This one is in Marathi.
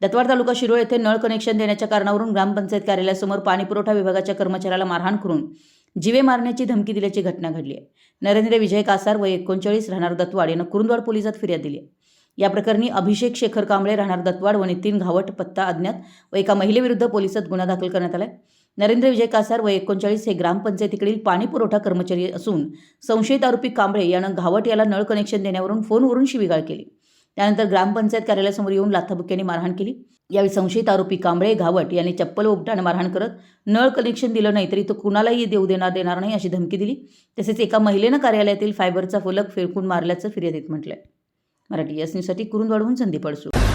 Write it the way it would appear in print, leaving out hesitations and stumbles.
दत्तवाड तालुका शिरोळ येथे नळ कनेक्शन देण्याच्या कारणावरून ग्रामपंचायत कार्यालयासमोर पाणीपुरवठा विभागाच्या कर्मचाऱ्याला मारहाण करून जीवे मारण्याची धमकी दिल्याची घटना घडली आहे. नरेंद्र विजय कासार वय 39 राहणार दत्तवाड यानं कुरुंदवाड पोलिसात फिर्याद दिली आहे. या प्रकरणी अभिषेक शेखर कांबळे राहणार दत्तवाड व नितीन घावट पत्ता अज्ञात व एका महिलेविरुद्ध पोलिसात गुन्हा दाखल करण्यात आला आहे. नरेंद्र विजय कासार वय 39 हे ग्रामपंचायतीकडील पाणीपुरवठा कर्मचारी असून संशयित आरोपी कांबळे यानं घावट याला नळ कनेक्शन देण्यावरून फोनवरून शिवीगाळ केली. त्यानंतर ग्रामपंचायत कार्यालयासमोर येऊन लाथाबुक्क्यांनी मारहाण केली. यावेळी संशयित आरोपी कांबळे घावट यांनी चप्पल व उपटाने मारहाण करत नळ कनेक्शन दिलं नाही तरी तो कुणालाही देऊ देणार नाही अशी धमकी दिली. तसेच एका महिलेनं कार्यालयातील फायबरचा फलक फेकून मारल्याचं फिर्यादीत म्हटलंय. मराठी न्यूजसाठी कुरुंदवाडहून संदीप अडसूळ.